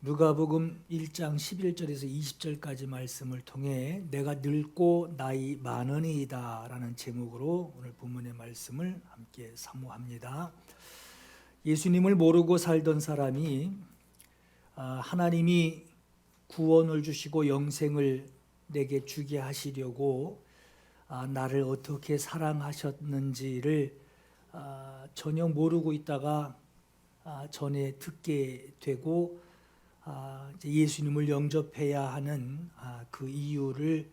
누가복음 1장 11절에서 20절까지 말씀을 통해 내가 늙고 나이 많으니이다 라는 제목으로 오늘 본문의 말씀을 함께 사모합니다. 예수님을 모르고 살던 사람이 하나님이 구원을 주시고 영생을 내게 주게 하시려고 나를 어떻게 사랑하셨는지를 전혀 모르고 있다가 전에 듣게 되고 이제 예수님을 영접해야 하는 그 이유를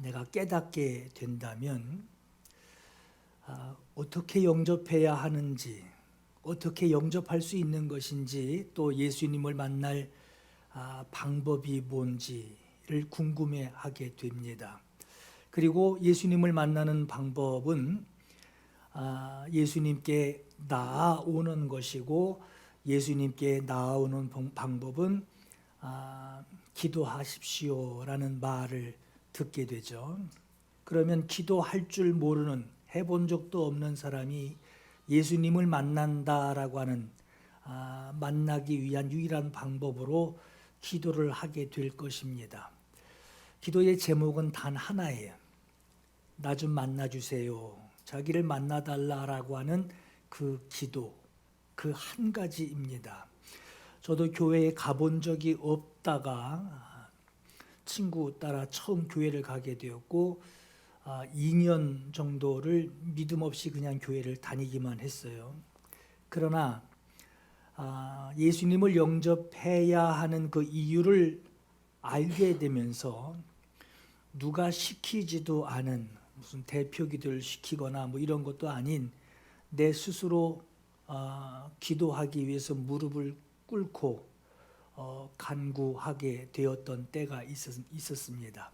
내가 깨닫게 된다면 어떻게 영접해야 하는지, 어떻게 영접할 수 있는 것인지, 또 예수님을 만날 방법이 뭔지를 궁금해하게 됩니다. 그리고 예수님을 만나는 방법은 예수님께 나아오는 것이고, 예수님께 나아오는 방법은 기도하십시오라는 말을 듣게 되죠. 그러면 기도할 줄 모르는, 해본 적도 없는 사람이 예수님을 만난다라고 하는 만나기 위한 유일한 방법으로 기도를 하게 될 것입니다. 기도의 제목은 단 하나예요. 나 좀 만나주세요. 자기를 만나달라라고 하는 그 기도, 그 한 가지입니다. 저도 교회에 가본 적이 없다가 친구 따라 처음 교회를 가게 되었고 2년 정도를 믿음 없이 그냥 교회를 다니기만 했어요. 그러나 예수님을 영접해야 하는 그 이유를 알게 되면서 누가 시키지도 않은, 무슨 대표 기도를 시키거나 뭐 이런 것도 아닌 내 스스로 기도하기 위해서 무릎을 꿇고 간구하게 되었던 때가 있었습니다.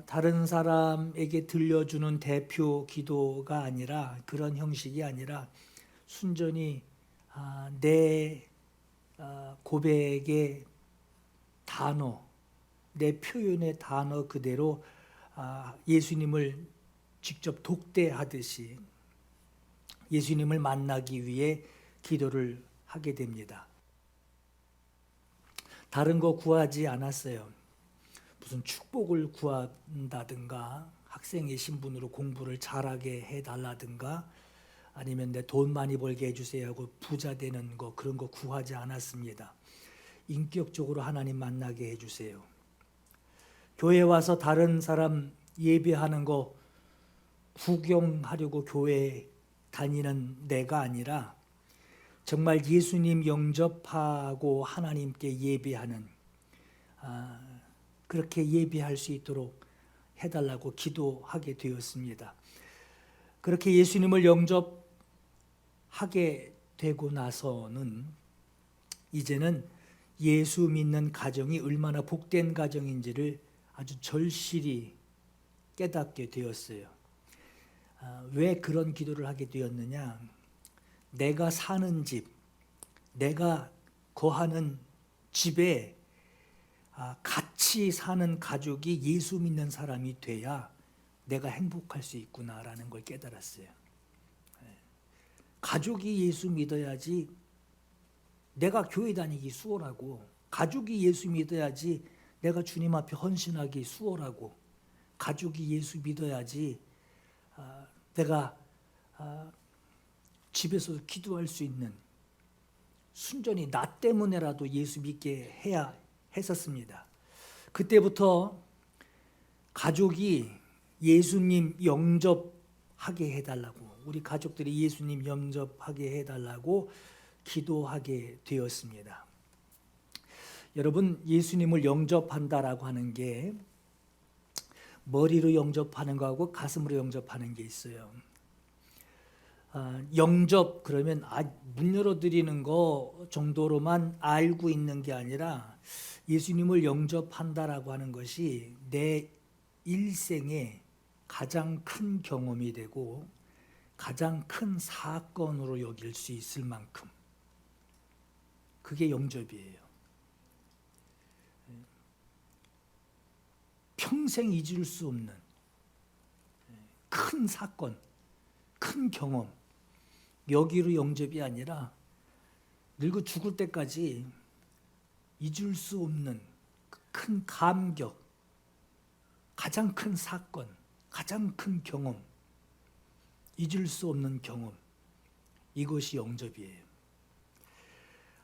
다른 사람에게 들려주는 대표 기도가 아니라, 그런 형식이 아니라 순전히 내 고백의 단어, 내 표현의 단어 그대로 예수님을 직접 독대하듯이 예수님을 만나기 위해 기도를 하게 됩니다. 다른 거 구하지 않았어요. 무슨 축복을 구한다든가, 학생의 신분으로 공부를 잘하게 해달라든가, 아니면 내 돈 많이 벌게 해주세요 하고 부자 되는 거, 그런 거 구하지 않았습니다. 인격적으로 하나님 만나게 해주세요. 교회 와서 다른 사람 예배하는 거 구경하려고 교회 다니는 내가 아니라 정말 예수님 영접하고 하나님께 예배하는, 그렇게 예배할 수 있도록 해달라고 기도하게 되었습니다. 그렇게 예수님을 영접하게 되고 나서는 이제는 예수 믿는 가정이 얼마나 복된 가정인지를 아주 절실히 깨닫게 되었어요. 왜 그런 기도를 하게 되었느냐? 내가 사는 집, 내가 거하는 집에 같이 사는 가족이 예수 믿는 사람이 돼야 내가 행복할 수 있구나라는 걸 깨달았어요. 가족이 예수 믿어야지 내가 교회 다니기 수월하고, 가족이 예수 믿어야지 내가 주님 앞에 헌신하기 수월하고, 가족이 예수 믿어야지 내가 집에서도 기도할 수 있는, 순전히 나 때문에라도 예수 믿게 해야 했었습니다. 그때부터 가족이 예수님 영접하게 해달라고, 우리 가족들이 예수님 영접하게 해달라고 기도하게 되었습니다. 여러분, 예수님을 영접한다라고 하는 게 머리로 영접하는 거하고 가슴으로 영접하는 게 있어요. 영접 그러면 문 열어드리는 거 정도로만 알고 있는 게 아니라, 예수님을 영접한다라고 하는 것이 내 일생에 가장 큰 경험이 되고 가장 큰 사건으로 여길 수 있을 만큼, 그게 영접이에요. 평생 잊을 수 없는 큰 사건, 큰 경험, 여기로 영접이 아니라 늙어 죽을 때까지 잊을 수 없는 그 큰 감격, 가장 큰 사건, 가장 큰 경험, 잊을 수 없는 경험, 이것이 영접이에요.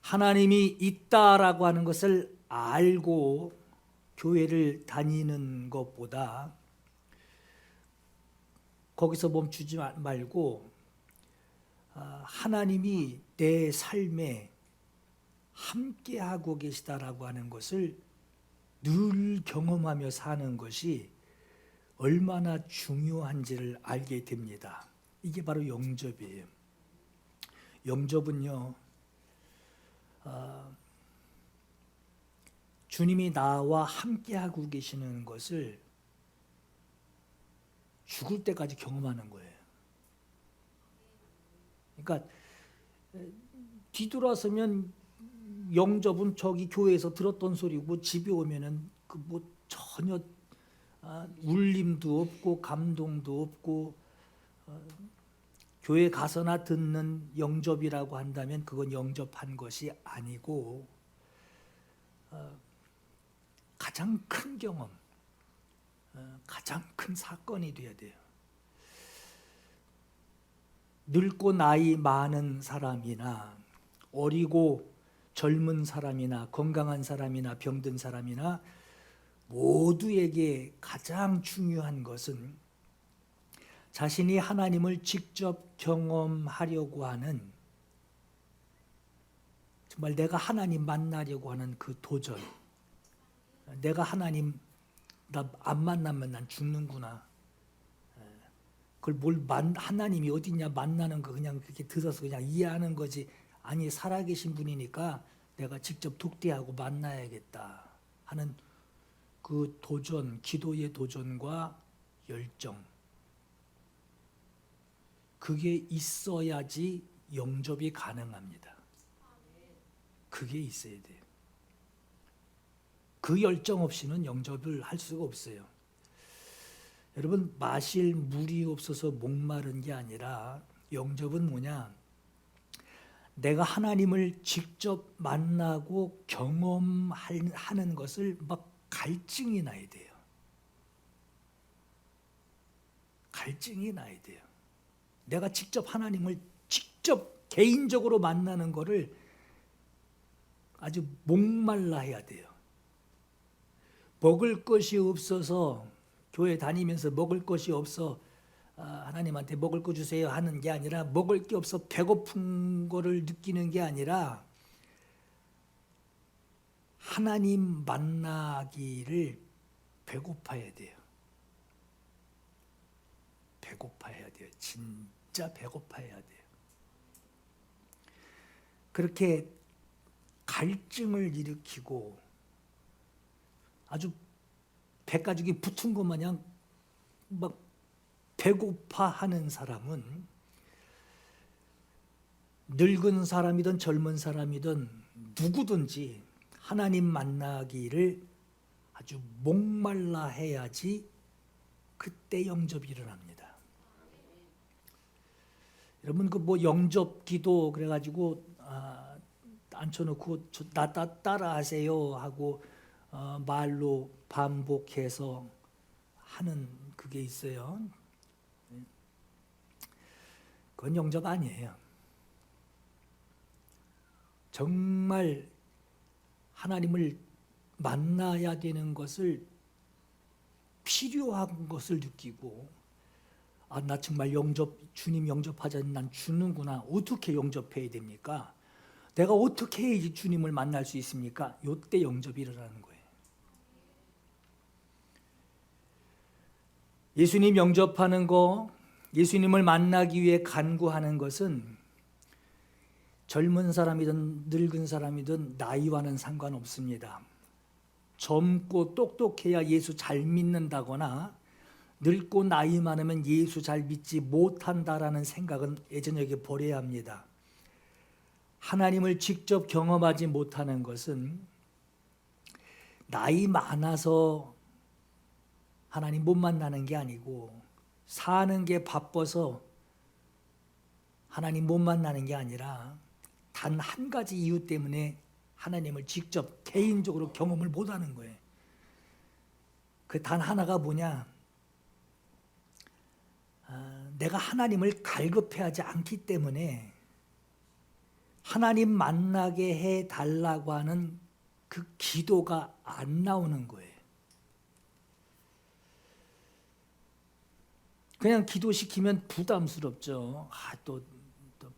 하나님이 있다라고 하는 것을 알고 교회를 다니는 것보다 거기서 멈추지 말고 하나님이 내 삶에 함께하고 계시다라고 하는 것을 늘 경험하며 사는 것이 얼마나 중요한지를 알게 됩니다. 이게 바로 영접이에요. 영접은요, 주님이 나와 함께하고 계시는 것을 죽을 때까지 경험하는 거예요. 그러니까 뒤돌아서면 영접은 저기 교회에서 들었던 소리고 집에 오면은 그 뭐 전혀 울림도 없고 감동도 없고 교회 가서나 듣는 영접이라고 한다면 그건 영접한 것이 아니고 가장 큰 경험, 가장 큰 사건이 돼야 돼요. 늙고 나이 많은 사람이나 어리고 젊은 사람이나 건강한 사람이나 병든 사람이나 모두에게 가장 중요한 것은 자신이 하나님을 직접 경험하려고 하는, 정말 내가 하나님 만나려고 하는 그 도전. 내가 하나님 나 안 만나면 난 죽는구나. 그걸 하나님이 어디냐 만나는 거 그냥 그렇게 들어서 그냥 이해하는 거지. 아니 살아계신 분이니까 내가 직접 독대하고 만나야겠다 하는 그 도전, 기도의 도전과 열정. 그게 있어야지 영접이 가능합니다. 그게 있어야 돼요. 그 열정 없이는 영접을 할 수가 없어요. 여러분, 마실 물이 없어서 목마른 게 아니라 영접은 뭐냐? 내가 하나님을 직접 만나고 경험하는 것을 막 갈증이 나야 돼요. 갈증이 나야 돼요. 내가 직접 하나님을 직접 개인적으로 만나는 거를 아주 목말라 해야 돼요. 먹을 것이 없어서 교회 다니면서 먹을 것이 없어 하나님한테 먹을 거 주세요 하는 게 아니라, 먹을 게 없어 배고픈 거를 느끼는 게 아니라 하나님 만나기를 배고파야 돼요. 배고파야 돼요. 진짜 배고파야 돼요. 그렇게 갈증을 일으키고 아주 배가죽이 붙은 것 마냥 막 배고파하는 사람은, 늙은 사람이든 젊은 사람이든 누구든지 하나님 만나기를 아주 목말라 해야지 그때 영접이 일어납니다. 여러분 그 뭐 영접 기도 그래가지고 앉혀놓고 나 따라하세요 하고 말로 반복해서 하는 그게 있어요. 그건 영접 아니에요. 정말 하나님을 만나야 되는 것을, 필요한 것을 느끼고, 나 정말 주님 영접하자니 난 죽는구나. 어떻게 영접해야 됩니까? 내가 어떻게 해야지 주님을 만날 수 있습니까? 이때 영접이 일어나는 거예요. 예수님 영접하는 거, 예수님을 만나기 위해 간구하는 것은 젊은 사람이든 늙은 사람이든 나이와는 상관없습니다. 젊고 똑똑해야 예수 잘 믿는다거나 늙고 나이 많으면 예수 잘 믿지 못한다라는 생각은 예전에게 버려야 합니다. 하나님을 직접 경험하지 못하는 것은 나이 많아서 하나님 못 만나는 게 아니고, 사는 게 바빠서 하나님 못 만나는 게 아니라 단 한 가지 이유 때문에 하나님을 직접 개인적으로 경험을 못하는 거예요. 그 단 하나가 뭐냐? 내가 하나님을 갈급해하지 않기 때문에 하나님 만나게 해달라고 하는 그 기도가 안 나오는 거예요. 그냥 기도시키면 부담스럽죠. 또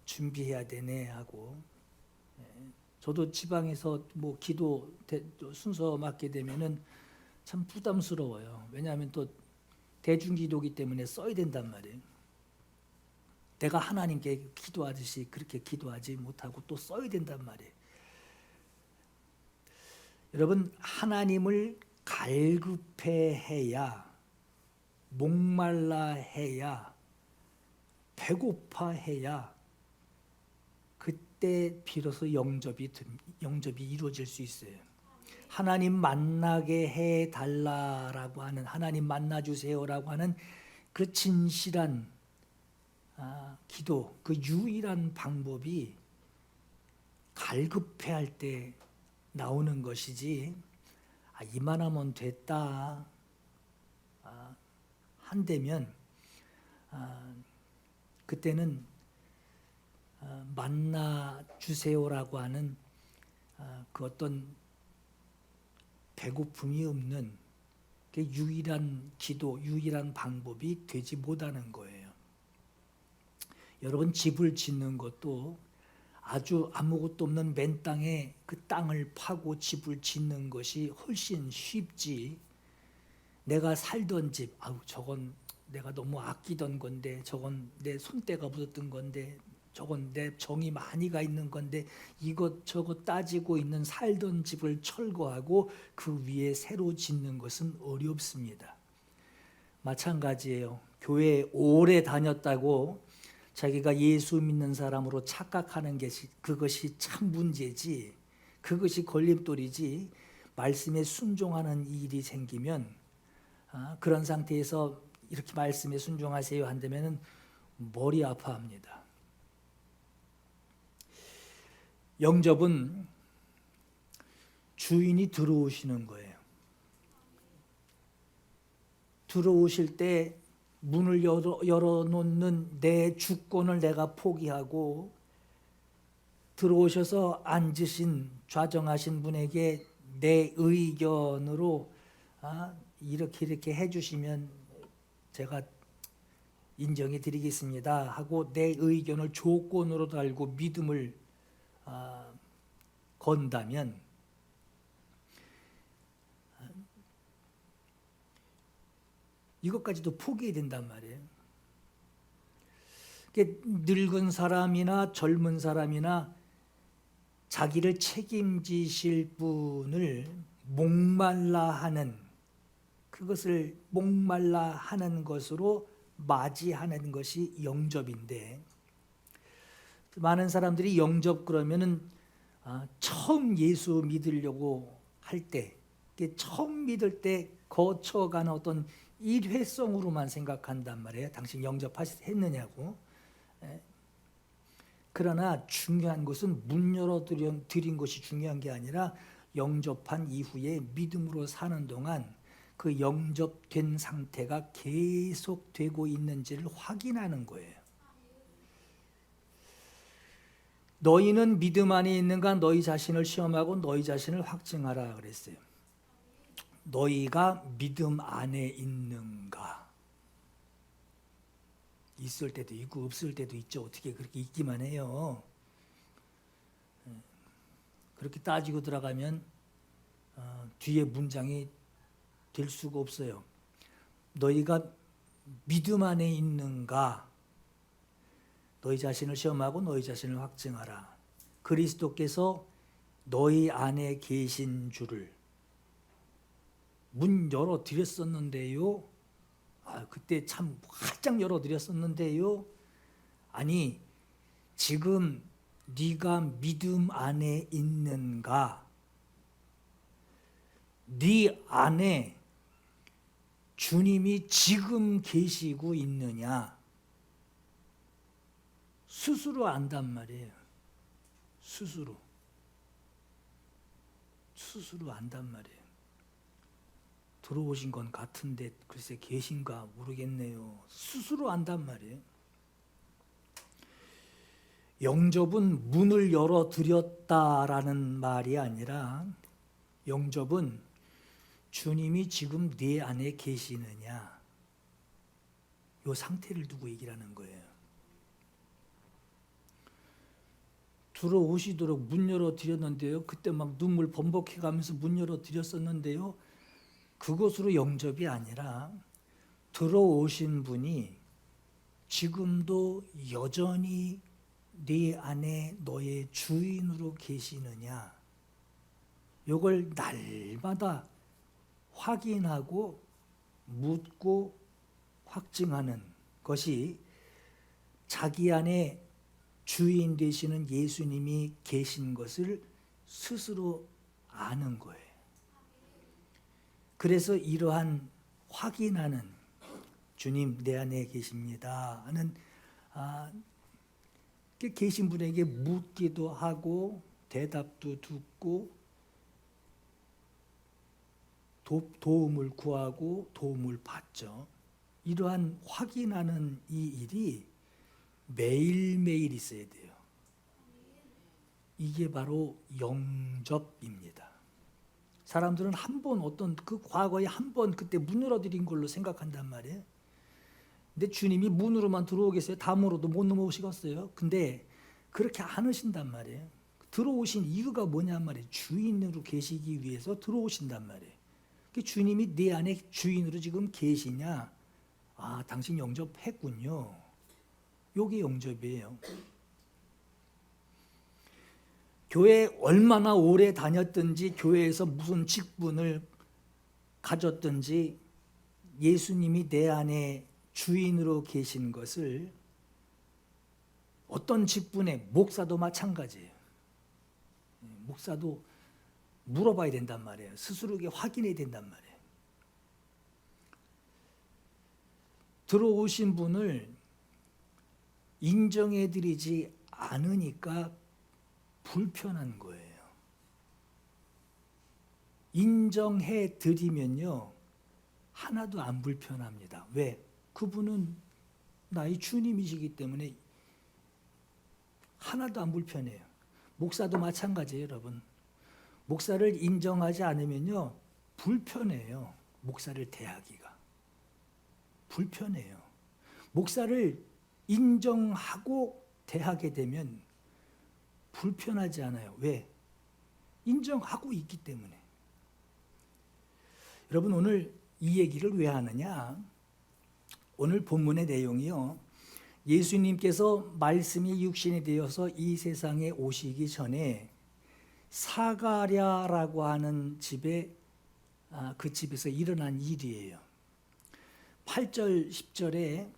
준비해야 되네 하고. 저도 지방에서 뭐 기도 순서 맡게 되면은 참 부담스러워요. 왜냐하면 또 대중기도기 때문에 써야 된단 말이에요. 내가 하나님께 기도하듯이 그렇게 기도하지 못하고 또 써야 된단 말이에요. 여러분, 하나님을 갈급해해야, 목말라해야, 배고파해야 그때 비로소 영접이 이루어질 수 있어요. 하나님 만나게 해달라라고 하는, 하나님 만나주세요라고 하는 그 진실한 기도, 그 유일한 방법이 갈급해할 때 나오는 것이지, 이만하면 됐다 한다면 그때는 만나주세요라고 하는 그 어떤 배고픔이 없는 그 유일한 기도, 유일한 방법이 되지 못하는 거예요. 여러분, 집을 짓는 것도 아주 아무것도 없는 맨 땅에 그 땅을 파고 집을 짓는 것이 훨씬 쉽지, 내가 살던 집, 저건 내가 너무 아끼던 건데, 저건 내 손때가 묻었던 건데, 저건 내 정이 많이 가 있는 건데, 이것저것 따지고 있는 살던 집을 철거하고 그 위에 새로 짓는 것은 어렵습니다. 마찬가지예요. 교회에 오래 다녔다고 자기가 예수 믿는 사람으로 착각하는 것이, 그것이 참 문제지, 그것이 걸림돌이지, 말씀에 순종하는 일이 생기면 그런 상태에서 이렇게 말씀에 순종하세요 한다면 머리 아파합니다. 영접은 주인이 들어오시는 거예요. 들어오실 때 문을 열어놓는 내 주권을 내가 포기하고 들어오셔서 앉으신, 좌정하신 분에게 내 의견으로 이렇게 해주시면 제가 인정해 드리겠습니다 하고 내 의견을 조건으로 달고 믿음을 건다면, 이것까지도 포기해야 된단 말이에요. 늙은 사람이나 젊은 사람이나 자기를 책임지실 분을 목말라하는, 그것을 목말라하는 것으로 맞이하는 것이 영접인데, 많은 사람들이 영접 그러면은 처음 예수 믿으려고 할 때, 처음 믿을 때 거쳐가는 어떤 일회성으로만 생각한단 말이에요. 당신 영접했느냐고. 그러나 중요한 것은 문 열어드린 것이 중요한 게 아니라 영접한 이후에 믿음으로 사는 동안 그 영접된 상태가 계속되고 있는지를 확인하는 거예요. 너희는 믿음 안에 있는가? 너희 자신을 시험하고 너희 자신을 확증하라 그랬어요. 너희가 믿음 안에 있는가? 있을 때도 있고 없을 때도 있죠. 어떻게 그렇게 있기만 해요. 그렇게 따지고 들어가면 뒤에 문장이 될 수가 없어요. 너희가 믿음 안에 있는가? 너희 자신을 시험하고 너희 자신을 확증하라. 그리스도께서 너희 안에 계신 줄을 문 열어드렸었는데요. 그때 참 활짝 열어드렸었는데요. 아니, 지금 네가 믿음 안에 있는가? 네 안에 주님이 지금 계시고 있느냐? 스스로 안단 말이에요. 스스로. 스스로 안단 말이에요. 들어오신 건 같은데 글쎄 계신가 모르겠네요. 스스로 안단 말이에요. 영접은 문을 열어드렸다라는 말이 아니라 영접은 주님이 지금 네 안에 계시느냐 이 상태를 두고 얘기를 하는 거예요. 들어오시도록 문 열어드렸는데요. 그때 막 눈물 범벅해가면서 문 열어드렸었는데요. 그것으로 영접이 아니라 들어오신 분이 지금도 여전히 네 안에 너의 주인으로 계시느냐 이걸 날마다 확인하고 묻고 확증하는 것이 자기 안에 주인 되시는 예수님이 계신 것을 스스로 아는 거예요. 그래서 이러한 확인하는 주님 내 안에 계십니다 하는 계신 분에게 묻기도 하고 대답도 듣고 도움을 구하고 도움을 받죠. 이러한 확인하는 이 일이 매일매일 있어야 돼요. 이게 바로 영접입니다. 사람들은 한 번 어떤 그 과거에 한 번 그때 문 열어드린 걸로 생각한단 말이에요. 근데 주님이 문으로만 들어오겠어요? 담으로도 못 넘어오시겠어요? 근데 그렇게 안 하신단 말이에요. 들어오신 이유가 뭐냔 말이에요. 주인으로 계시기 위해서 들어오신단 말이에요. 주님이 내 안에 주인으로 지금 계시냐? 아, 당신 영접했군요. 요게 영접이에요. 교회 얼마나 오래 다녔든지 교회에서 무슨 직분을 가졌든지 예수님이 내 안에 주인으로 계신 것을 어떤 직분에 목사도 마찬가지예요. 목사도 물어봐야 된단 말이에요. 스스로에게 확인해야 된단 말이에요. 들어오신 분을 인정해드리지 않으니까 불편한 거예요. 인정해드리면요 하나도 안 불편합니다. 왜? 그분은 나의 주님이시기 때문에 하나도 안 불편해요. 목사도 마찬가지예요, 여러분. 목사를 인정하지 않으면요 불편해요. 목사를 대하기가 불편해요. 목사를 인정하고 대하게 되면 불편하지 않아요. 왜? 인정하고 있기 때문에. 여러분 오늘 이 얘기를 왜 하느냐? 오늘 본문의 내용이요. 예수님께서 말씀이 육신이 되어서 이 세상에 오시기 전에 사가랴라고 하는 집에 그 집에서 일어난 일이에요. 8절 10절에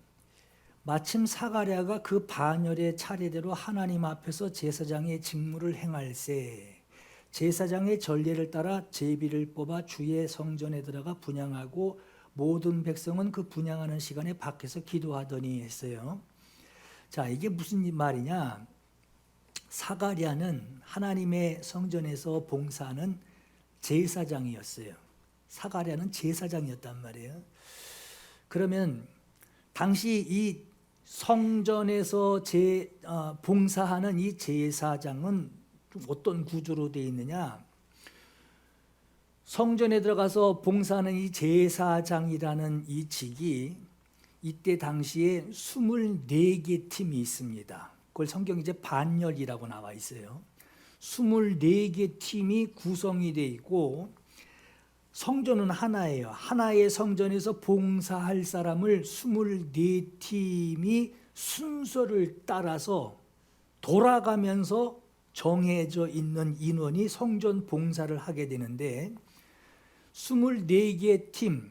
마침 사가랴가 그 반열의 차례대로 하나님 앞에서 제사장의 직무를 행할세 제사장의 전례를 따라 제비를 뽑아 주의 성전에 들어가 분향하고 모든 백성은 그 분향하는 시간에 밖에서 기도하더니 했어요. 자, 이게 무슨 말이냐? 사가랴는 하나님의 성전에서 봉사하는 제사장이었어요. 사가랴는 제사장이었단 말이에요. 그러면 당시 이 성전에서 봉사하는 이 제사장은 어떤 구조로 되어 있느냐? 성전에 들어가서 봉사하는 이 제사장이라는 이 직이 이때 당시에 24개 팀이 있습니다. 그걸 성경 이제 반열이라고 나와 있어요. 24개 팀이 구성이 되어 있고 성전은 하나예요. 하나의 성전에서 봉사할 사람을 24팀이 순서를 따라서 돌아가면서 정해져 있는 인원이 성전 봉사를 하게 되는데 24개 팀,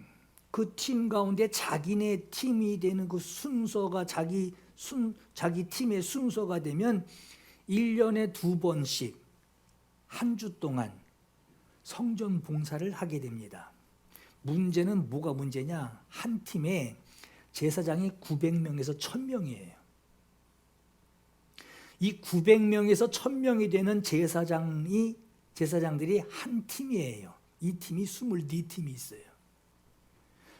그 팀 가운데 자기네 팀이 되는 그 순서가 자기 팀의 순서가 되면 1년에 2번씩 한 주 동안 성전 봉사를 하게 됩니다. 문제는 뭐가 문제냐? 한 팀에 제사장이 900명에서 1000명이에요. 이 900명에서 1000명이 되는 제사장이 제사장들이 한 팀이에요. 이 팀이 24팀이 있어요.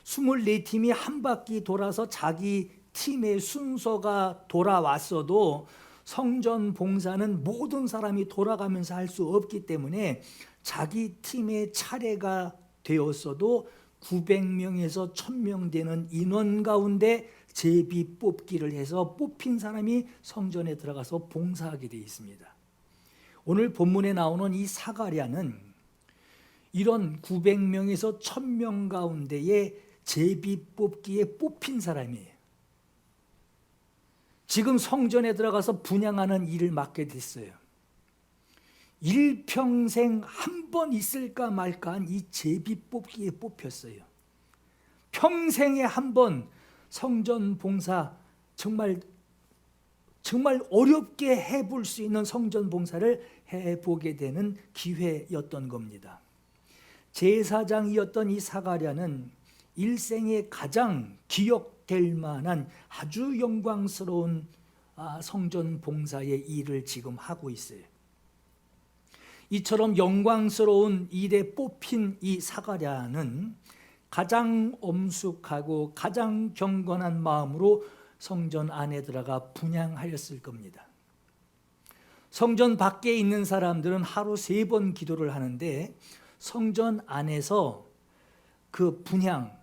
24팀이 한 바퀴 돌아서 자기 팀의 순서가 돌아왔어도 성전 봉사는 모든 사람이 돌아가면서 할 수 없기 때문에 자기 팀의 차례가 되었어도 900명에서 1000명 되는 인원 가운데 제비 뽑기를 해서 뽑힌 사람이 성전에 들어가서 봉사하게 되어 있습니다. 오늘 본문에 나오는 이 사가랴는 이런 900명에서 1000명 가운데에 제비 뽑기에 뽑힌 사람이에요. 지금 성전에 들어가서 분향하는 일을 맡게 됐어요. 일평생 한 번 있을까 말까한 이 제비 뽑기에 뽑혔어요. 평생에 한 번 성전 봉사, 정말 어렵게 해볼 수 있는 성전 봉사를 해보게 되는 기회였던 겁니다. 제사장이었던 이 사가랴는 일생에 가장 기억될 만한 아주 영광스러운 성전 봉사의 일을 지금 하고 있어요. 이처럼 영광스러운 일에 뽑힌 이 사가랴는 가장 엄숙하고 가장 경건한 마음으로 성전 안에 들어가 분향하였을 겁니다. 성전 밖에 있는 사람들은 하루 3번 기도를 하는데 성전 안에서 그 분향,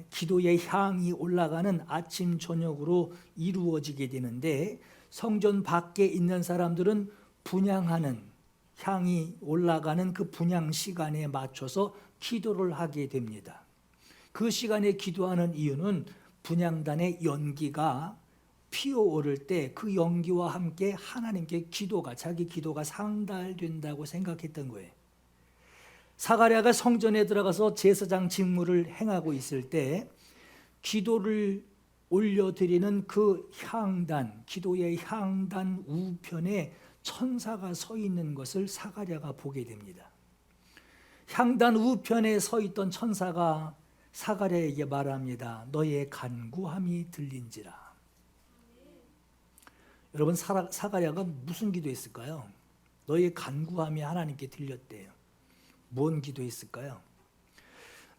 기도의 향이 올라가는 아침 저녁으로 이루어지게 되는데 성전 밖에 있는 사람들은 분향하는 향이 올라가는 그 분향 시간에 맞춰서 기도를 하게 됩니다. 그 시간에 기도하는 이유는 분향단의 연기가 피어오를 때 그 연기와 함께 하나님께 자기 기도가 상달된다고 생각했던 거예요. 사가랴가 성전에 들어가서 제사장 직무를 행하고 있을 때 기도를 올려드리는 그 향단, 기도의 향단 우편에 천사가 서 있는 것을 사가랴가 보게 됩니다. 향단 우편에 서 있던 천사가 사가랴에게 말합니다. 너의 간구함이 들린지라. 여러분, 사가랴가 무슨 기도했을까요? 너의 간구함이 하나님께 들렸대요. 뭔 기도했을까요?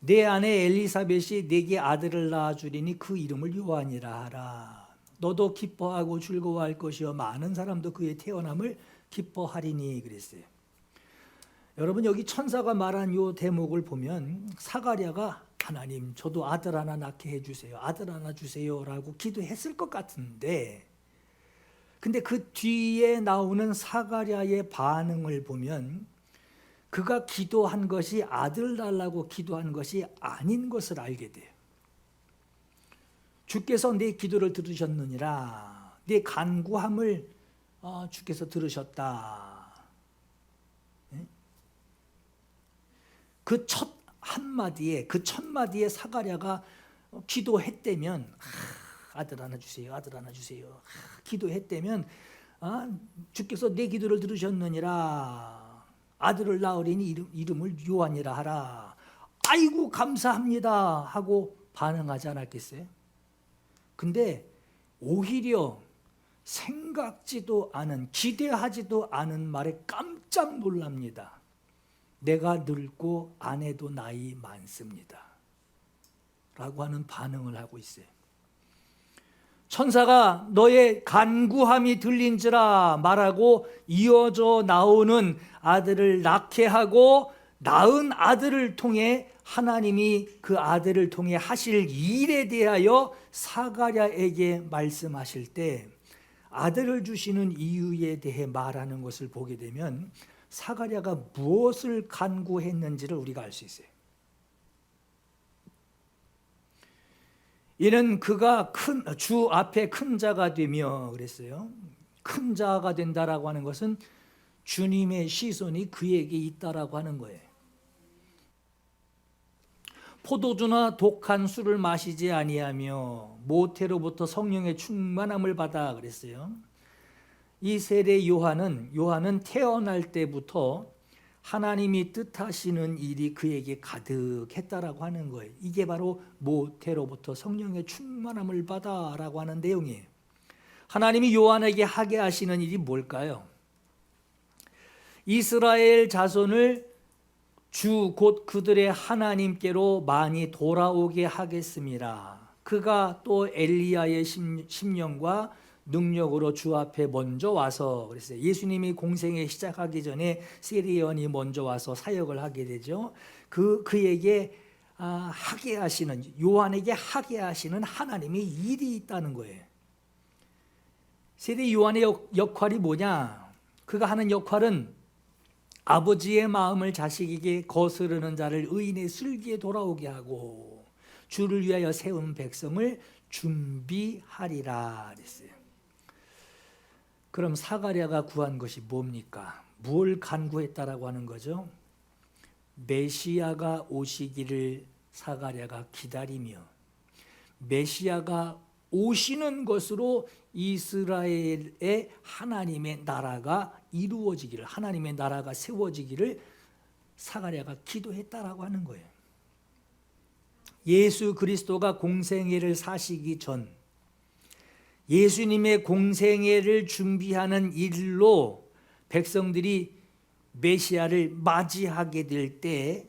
내 아내 엘리사벳이 내게 아들을 낳아주리니 그 이름을 요한이라 하라. 너도 기뻐하고 즐거워할 것이요 많은 사람도 그의 태어남을 기뻐하리니 그랬어요. 여러분, 여기 천사가 말한 이 대목을 보면 사가랴가 하나님 저도 아들 하나 낳게 해주세요, 아들 하나 주세요 라고 기도했을 것 같은데, 근데 그 뒤에 나오는 사가랴의 반응을 보면 그가 기도한 것이 아들 달라고 기도한 것이 아닌 것을 알게 돼요. 주께서 내 기도를 들으셨느니라, 내 간구함을 주께서 들으셨다. 그 첫 한마디에, 그 첫 마디에 사가랴가 기도했다면 아들 하나 주세요, 아들 하나 주세요 기도했다면 주께서 내 기도를 들으셨느니라, 아들을 낳으리니 이름을 요한이라 하라. 아이고 감사합니다 하고 반응하지 않았겠어요? 근데 오히려 생각지도 않은, 기대하지도 않은 말에 깜짝 놀랍니다. 내가 늙고 아내도 나이 많습니다 라고 하는 반응을 하고 있어요. 천사가 너의 간구함이 들린지라 말하고 이어져 나오는 아들을 낳게 하고 낳은 아들을 통해 하나님이 그 아들을 통해 하실 일에 대하여 사가랴에게 말씀하실 때 아들을 주시는 이유에 대해 말하는 것을 보게 되면 사가랴가 무엇을 간구했는지를 우리가 알 수 있어요. 이는 그가 주 앞에 큰 자가 되며 그랬어요. 큰 자가 된다라고 하는 것은 주님의 시선이 그에게 있다라고 하는 거예요. 포도주나 독한 술을 마시지 아니하며 모태로부터 성령의 충만함을 받아 그랬어요. 이 세례 요한은 태어날 때부터 하나님이 뜻하시는 일이 그에게 가득했다라고 하는 거예요. 이게 바로 모태로부터 성령의 충만함을 받아라고 하는 내용이에요. 하나님이 요한에게 하게 하시는 일이 뭘까요? 이스라엘 자손을 주 곧 그들의 하나님께로 많이 돌아오게 하겠습니다. 그가 또 엘리야의 심령과 능력으로 주 앞에 먼저 와서 그랬어요. 예수님이 공생에 시작하기 전에 세리온이 먼저 와서 사역을 하게 되죠. 그에게 하게 하시는, 요한에게 하게 하시는 하나님의 일이 있다는 거예요. 세리 요한의 역할이 뭐냐? 그가 하는 역할은 아버지의 마음을 자식에게 거스르는 자를 의인의 슬기에 돌아오게 하고 주를 위하여 세운 백성을 준비하리라 그랬어요. 그럼 사가랴가 구한 것이 뭡니까? 뭘 간구했다라고 하는 거죠? 메시아가 오시기를 사가랴가 기다리며 메시아가 오시는 것으로 이스라엘의 하나님의 나라가 이루어지기를, 하나님의 나라가 세워지기를 사가랴가 기도했다라고 하는 거예요. 예수 그리스도가 공생애를 사시기 전 예수님의 공생애를 준비하는 일로 백성들이 메시아를 맞이하게 될 때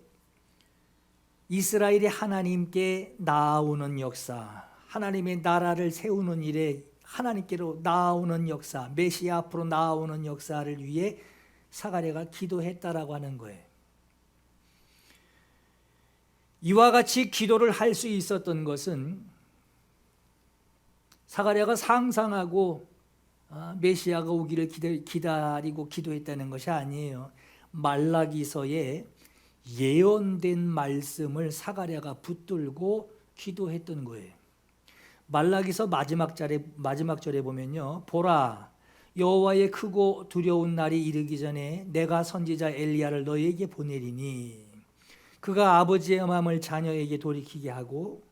이스라엘이 하나님께 나아오는 역사, 하나님의 나라를 세우는 일에 하나님께로 나아오는 역사, 메시아 앞으로 나아오는 역사를 위해 사가랴가 기도했다라고 하는 거예요. 이와 같이 기도를 할 수 있었던 것은 사가랴가 상상하고 메시아가 오기를 기다리고 기도했다는 것이 아니에요. 말라기서에 예언된 말씀을 사가랴가 붙들고 기도했던 거예요. 말라기서 마지막 절에 보면요, 보라, 여호와의 크고 두려운 날이 이르기 전에 내가 선지자 엘리야를 너에게 보내리니 그가 아버지의 마음을 자녀에게 돌이키게 하고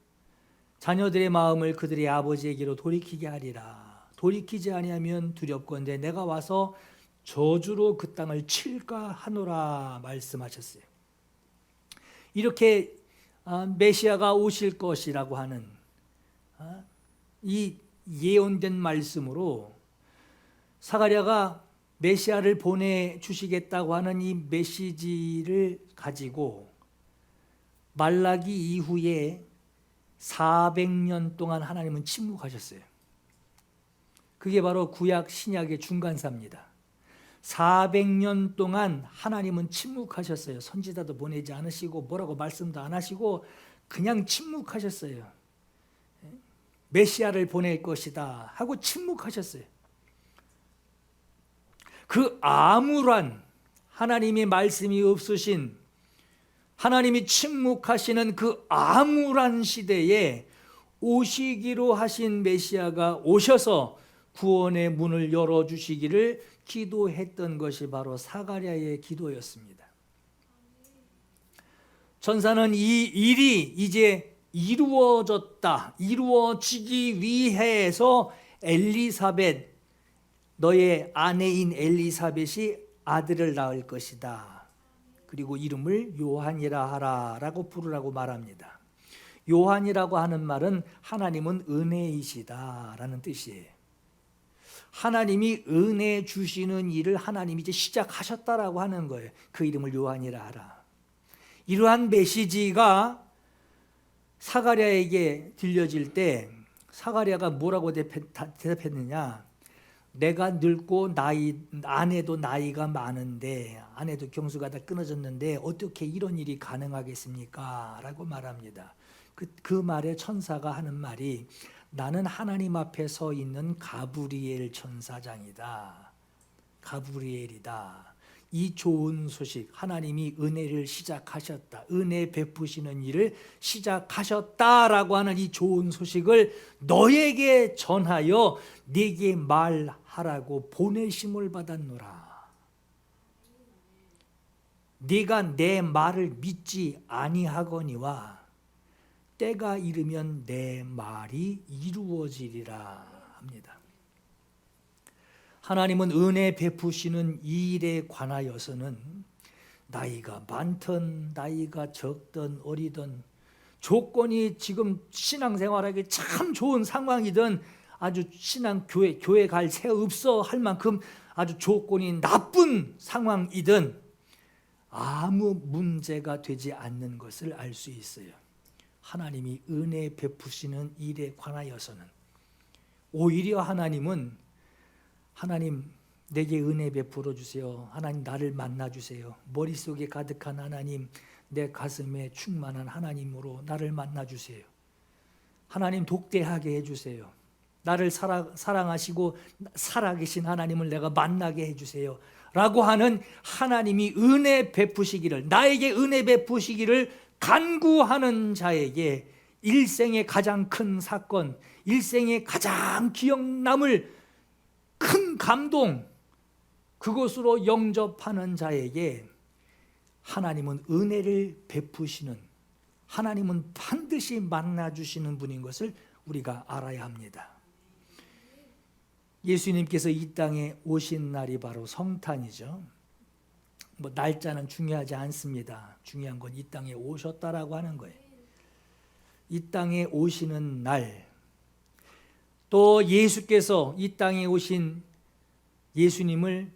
자녀들의 마음을 그들의 아버지에게로 돌이키게 하리라. 돌이키지 아니하면 두렵건대 내가 와서 저주로 그 땅을 칠까 하노라 말씀하셨어요. 이렇게 메시아가 오실 것이라고 하는 이 예언된 말씀으로 사가랴가 메시아를 보내주시겠다고 하는 이 메시지를 가지고 말라기 이후에 400년 동안 하나님은 침묵하셨어요. 그게 바로 구약 신약의 중간사입니다. 400년 동안 하나님은 침묵하셨어요. 선지자도 보내지 않으시고 뭐라고 말씀도 안 하시고 그냥 침묵하셨어요. 메시아를 보낼 것이다 하고 침묵하셨어요. 그 암울한 하나님의 말씀이 없으신, 하나님이 침묵하시는 그 암울한 시대에 오시기로 하신 메시아가 오셔서 구원의 문을 열어주시기를 기도했던 것이 바로 사가랴의 기도였습니다. 천사는 이 일이 이제 이루어졌다, 이루어지기 위해서 엘리사벳, 너의 아내인 엘리사벳이 아들을 낳을 것이다. 그리고 이름을 요한이라 하라 라고 부르라고 말합니다. 요한이라고 하는 말은 하나님은 은혜이시다 라는 뜻이에요. 하나님이 은혜 주시는 일을 하나님이 이제 시작하셨다라고 하는 거예요. 그 이름을 요한이라 하라. 이러한 메시지가 사가랴에게 들려질 때 사가랴가 뭐라고 대답했느냐? 내가 늙고 아내도 나이가 많은데, 아내도 경수가 다 끊어졌는데 어떻게 이런 일이 가능하겠습니까? 라고 말합니다. 그 말에 천사가 하는 말이, 나는 하나님 앞에 서 있는 가브리엘 천사장이다. 가브리엘이다. 이 좋은 소식, 하나님이 은혜를 시작하셨다, 은혜 베푸시는 일을 시작하셨다라고 하는 이 좋은 소식을 너에게 전하여 네게 말하라고 보내심을 받았노라. 네가 내 말을 믿지 아니하거니와 때가 이르면 내 말이 이루어지리라 합니다. 하나님은 은혜 베푸시는 이 일에 관하여서는 나이가 많든 나이가 적든 어리든 조건이 지금 신앙생활하기 참 좋은 상황이든 아주 신앙 교회 갈 새 없어 할 만큼 아주 조건이 나쁜 상황이든 아무 문제가 되지 않는 것을 알 수 있어요. 하나님이 은혜 베푸시는 일에 관하여서는 오히려 하나님은 하나님 내게 은혜 베풀어 주세요. 하나님 나를 만나 주세요. 머릿속에 가득한 하나님, 내 가슴에 충만한 하나님으로 나를 만나 주세요. 하나님 독대하게 해 주세요. 나를 사랑하시고 살아계신 하나님을 내가 만나게 해 주세요. 라고 하는 하나님이 은혜 베푸시기를, 나에게 은혜 베푸시기를 간구하는 자에게 일생의 가장 큰 사건, 일생의 가장 기억 남을 큰 감동, 그것으로 영접하는 자에게 하나님은 은혜를 베푸시는, 하나님은 반드시 만나주시는 분인 것을 우리가 알아야 합니다. 예수님께서 이 땅에 오신 날이 바로 성탄이죠. 날짜는 중요하지 않습니다. 중요한 건 이 땅에 오셨다라고 하는 거예요. 이 땅에 오시는 날, 또 예수께서 이 땅에 오신 예수님을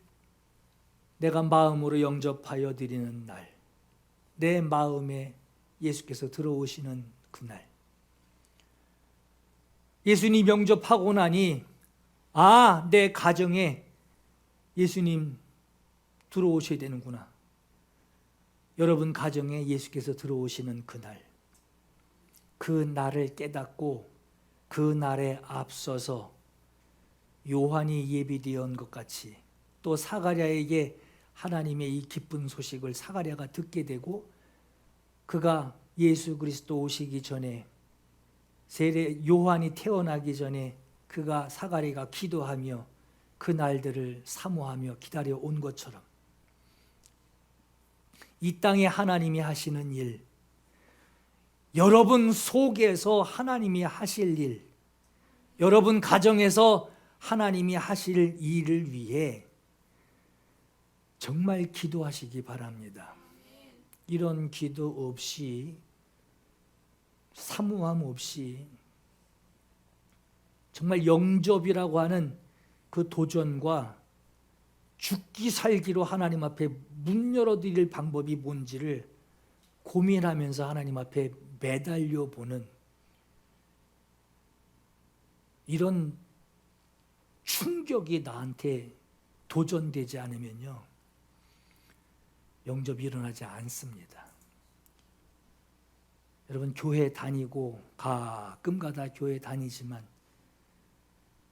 내가 마음으로 영접하여 드리는 날, 내 마음에 예수께서 들어오시는 그날, 예수님 영접하고 나니 내 가정에 예수님 들어오셔야 되는구나. 여러분 가정에 예수께서 들어오시는 그날, 그 날을 깨닫고 그 날에 앞서서 요한이 예비되어 것 같이 또 사가랴에게 하나님의 이 기쁜 소식을 사가랴가 듣게 되고, 그가 예수 그리스도 오시기 전에 세례 요한이 태어나기 전에 그가 사가랴가 기도하며 그 날들을 사모하며 기다려 온 것처럼 이 땅에 하나님이 하시는 일, 여러분 속에서 하나님이 하실 일, 여러분 가정에서 하나님이 하실 일을 위해 정말 기도하시기 바랍니다. 이런 기도 없이, 사모함 없이 정말 영접이라고 하는 그 도전과 죽기 살기로 하나님 앞에 문 열어드릴 방법이 뭔지를 고민하면서 하나님 앞에 매달려 보는 이런 충격이 나한테 도전되지 않으면요, 영접이 일어나지 않습니다. 여러분 교회 다니고 가끔가다 교회 다니지만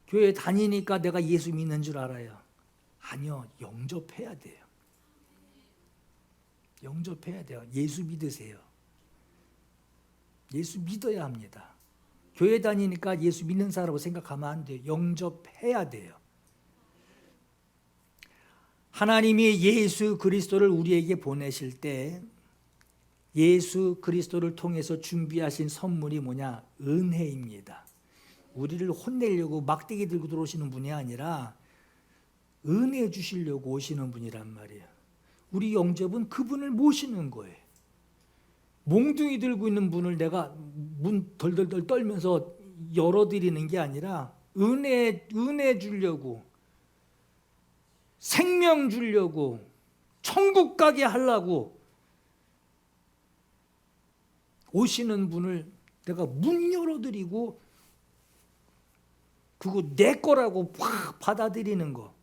교회 다니니까 내가 예수 믿는 줄 알아요. 아니요, 영접해야 돼요. 영접해야 돼요. 예수 믿으세요. 예수 믿어야 합니다. 교회 다니니까 예수 믿는 사람으로 생각하면 안 돼요. 영접해야 돼요. 하나님이 예수 그리스도를 우리에게 보내실 때 예수 그리스도를 통해서 준비하신 선물이 뭐냐? 은혜입니다. 우리를 혼내려고 막대기 들고 들어오시는 분이 아니라 은혜 주시려고 오시는 분이란 말이에요. 우리 영접은 그분을 모시는 거예요. 몽둥이 들고 있는 분을 내가 문 덜덜덜 떨면서 열어드리는 게 아니라 은혜 주려고, 생명 주려고, 천국 가게 하려고 오시는 분을 내가 문 열어드리고 그거 내 거라고 확 받아들이는 거.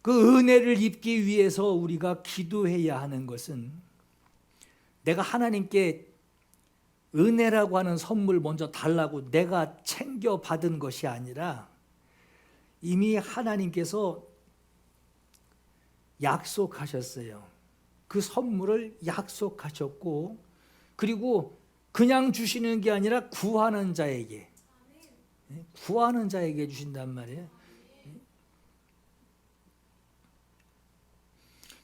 그 은혜를 입기 위해서 우리가 기도해야 하는 것은 내가 하나님께 은혜라고 하는 선물 먼저 달라고 내가 챙겨 받은 것이 아니라 이미 하나님께서 약속하셨어요. 그 선물을 약속하셨고, 그리고 그냥 주시는 게 아니라 구하는 자에게 주신단 말이에요.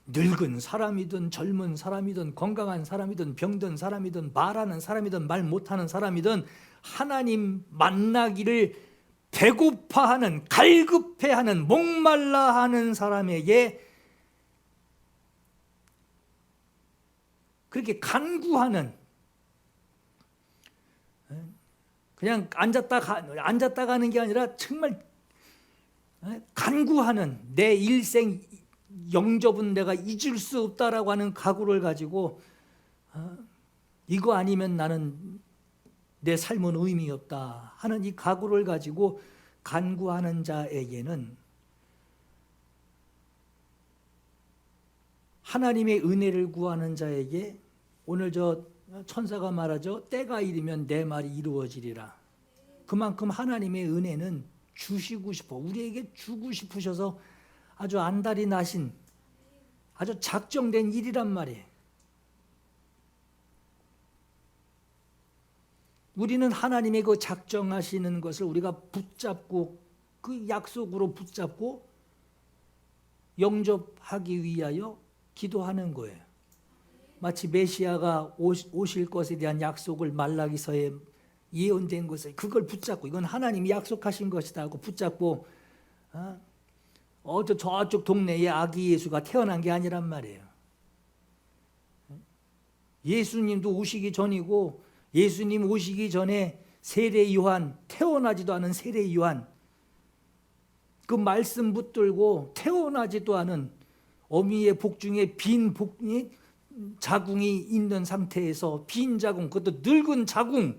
늙은 사람이든 젊은 사람이든 건강한 사람이든 병든 사람이든 말하는 사람이든 말 못하는 사람이든 하나님 만나기를 배고파하는, 갈급해하는, 목말라하는 사람에게 그렇게 간구하는, 그냥 앉았다 가는 게 아니라 정말 간구하는, 내 일생 영접은 내가 잊을 수 없다라고 하는 각오를 가지고 이거 아니면 나는 내 삶은 의미 없다 하는 이 각오를 가지고 간구하는 자에게는 하나님의 은혜를 구하는 자에게 오늘 저 천사가 말하죠. 때가 이르면 내 말이 이루어지리라. 그만큼 하나님의 은혜는 주시고 싶어, 우리에게 주고 싶으셔서 아주 안달이 나신 아주 작정된 일이란 말이에요. 우리는 하나님의 그 작정하시는 것을 우리가 붙잡고 그 약속으로 붙잡고 영접하기 위하여 기도하는 거예요. 마치 메시아가 오실 것에 대한 약속을 말라기서에 예언된 것을 그걸 붙잡고 이건 하나님이 약속하신 것이다 하고 붙잡고 저쪽 동네에 아기 예수가 태어난 게 아니란 말이에요. 예수님도 오시기 전이고 예수님 오시기 전에 세례 요한, 태어나지도 않은 세례 요한, 그 말씀 붙들고 태어나지도 않은 어미의 복중에 빈 자궁이 있는 상태에서 빈 자궁, 그것도 늙은 자궁,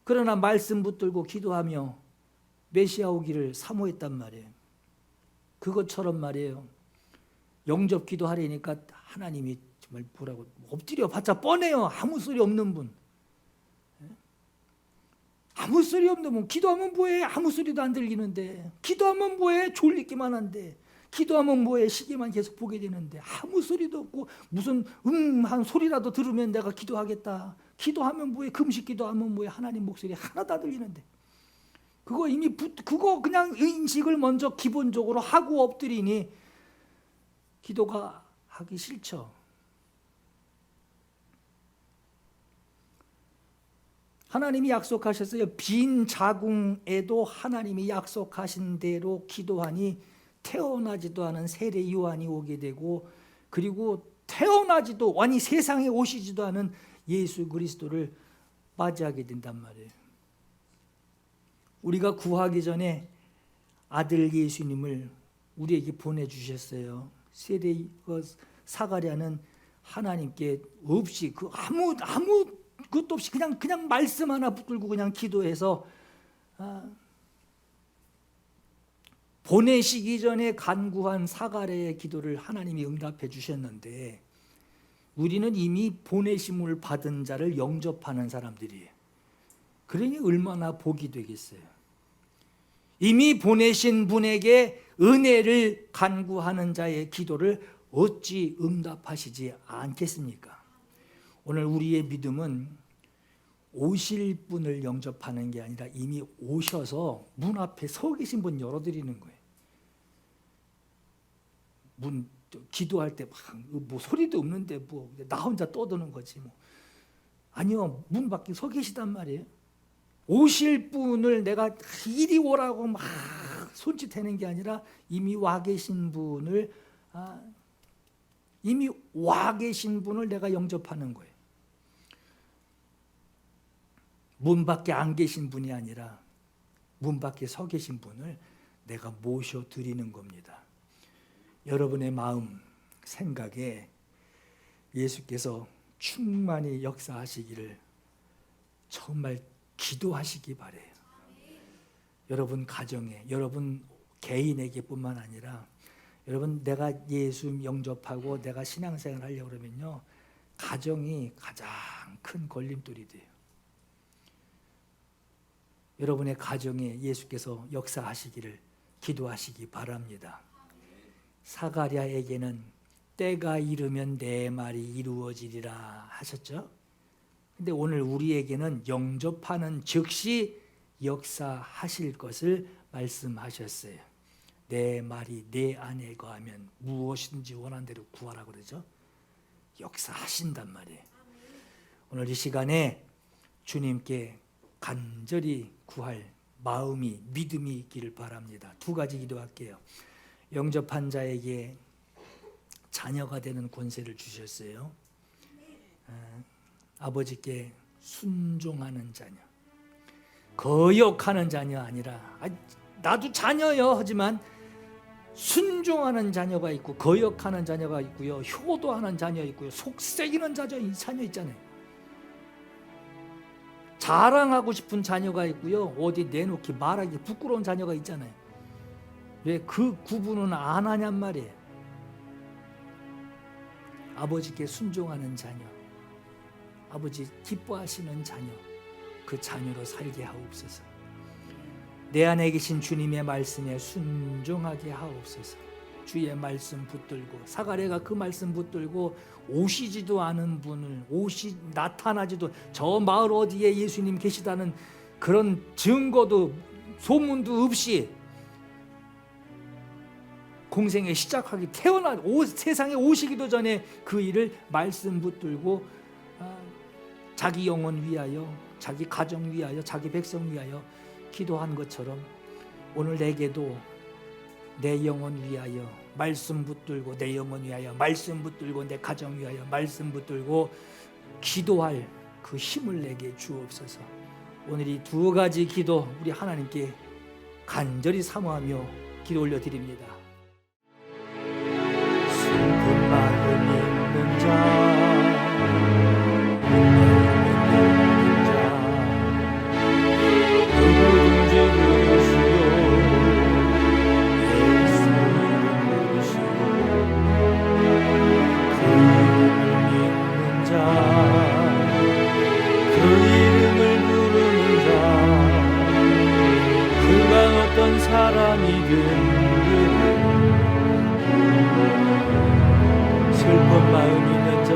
그러나 말씀 붙들고 기도하며 메시아 오기를 사모했단 말이에요. 그것처럼 말이에요. 영접 기도하려니까 하나님이 정말 뭐라고 엎드려 봤자 뻔해요. 아무 소리 없는 분, 아무 소리 없는 분. 기도하면 뭐해? 아무 소리도 안 들리는데. 기도하면 뭐해? 졸리기만 한데. 기도하면 뭐해? 시계만 계속 보게 되는데. 아무 소리도 없고 무슨 한 소리라도 들으면 내가 기도하겠다. 기도하면 뭐해? 금식 기도하면 뭐해? 하나님 목소리 하나도 안 들리는데. 그거 이미 그거 그냥 인식을 먼저 기본적으로 하고 엎드리니 기도가 하기 싫죠. 하나님이 약속하셨어요. 빈 자궁에도 하나님이 약속하신 대로 기도하니 태어나지도 않은 세례 요한이 오게 되고, 그리고 태어나지도 아니 세상에 오시지도 않은 예수 그리스도를 맞이하게 된단 말이에요. 우리가 구하기 전에 아들 예수님을 우리에게 보내주셨어요. 세례 사가랴는 하나님께 없이 그 아무 것도 없이 그냥 말씀 하나 붙들고 그냥 기도해서 보내시기 전에 간구한 사가랴의 기도를 하나님이 응답해 주셨는데, 우리는 이미 보내심을 받은 자를 영접하는 사람들이에요. 그러니 얼마나 복이 되겠어요. 이미 보내신 분에게 은혜를 간구하는 자의 기도를 어찌 응답하시지 않겠습니까? 오늘 우리의 믿음은 오실 분을 영접하는 게 아니라 이미 오셔서 문 앞에 서 계신 분 열어드리는 거예요. 기도할 때 뭐 소리도 없는데 뭐 나 혼자 떠드는 거지 뭐. 아니요, 문 밖에 서 계시단 말이에요. 오실 분을 내가 이리 오라고 막 손짓하는 게 아니라 이미 와 계신 분을 내가 영접하는 거예요. 문 밖에 안 계신 분이 아니라 문 밖에 서 계신 분을 내가 모셔드리는 겁니다. 여러분의 마음, 생각에 예수께서 충만히 역사하시기를 정말 기도하시기 바래요. 여러분 가정에, 여러분 개인에게뿐만 아니라 여러분 내가 예수 영접하고 내가 신앙생활 하려고 그러면요, 가정이 가장 큰 걸림돌이 돼요. 여러분의 가정에 예수께서 역사하시기를 기도하시기 바랍니다. 사가랴에게는 때가 이르면 내 말이 이루어지리라 하셨죠. 근데 오늘 우리에게는 영접하는 즉시 역사하실 것을 말씀하셨어요. 내 말이 내 안에 거하면 무엇이든지 원하는 대로 구하라 그러죠. 역사하신단 말이에요. 오늘 이 시간에 주님께 간절히 구할 마음이, 믿음이 있기를 바랍니다. 두 가지 기도할게요. 영접한 자에게 자녀가 되는 권세를 주셨어요. 아버지께 순종하는 자녀, 거역하는 자녀 아니라, 나도 자녀요 하지만 순종하는 자녀가 있고 거역하는 자녀가 있고요, 효도하는 자녀 있고요, 속삭이는 자녀 있잖아요. 자랑하고 싶은 자녀가 있고요, 어디 내놓기 말하기 부끄러운 자녀가 있잖아요. 왜 그 구분은 안 하냔 말이에요. 아버지께 순종하는 자녀, 아버지 기뻐하시는 자녀, 그 자녀로 살게 하옵소서. 내 안에 계신 주님의 말씀에 순종하게 하옵소서. 주의 말씀 붙들고, 사가랴가 그 말씀 붙들고 오시지도 않은 분을, 나타나지도, 저 마을 어디에 예수님 계시다는 그런 증거도 소문도 없이 공생에 시작하기, 세상에 오시기도 전에 그 일을 말씀 붙들고 자기 영혼 위하여, 자기 가정 위하여, 자기 백성 위하여 기도한 것처럼 오늘 내게도 내 영혼 위하여 말씀 붙들고, 내 영혼 위하여 말씀 붙들고, 내 가정 위하여 말씀 붙들고 기도할 그 힘을 내게 주옵소서. 오늘 이 두 가지 기도 우리 하나님께 간절히 사모하며 기도 올려드립니다. 슬픈 마음 있는 자, 누구든지 부르시오. 예수 이름 부르시오. 그 이름을 믿는 자, 그 이름을 부르는 자, 그가 어떤 사람이든 슬픈 마음 있는 자,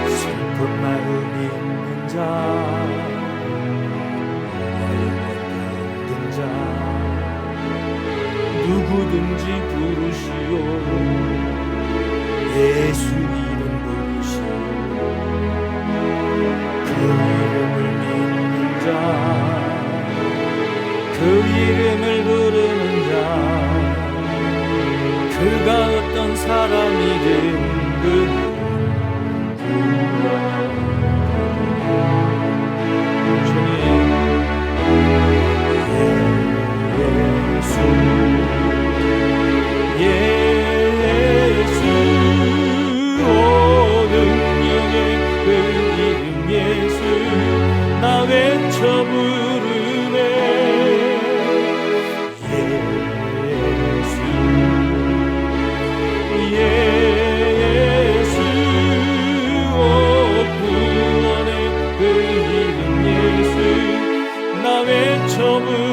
슬픈 마음 있는 자, 누구든지 부르시오. 예수 이름 부르시오. 그 이름을 믿는 자, 그 이름을 부르는 자, 그가 어떤 사람이든 나 외쳐 부르네.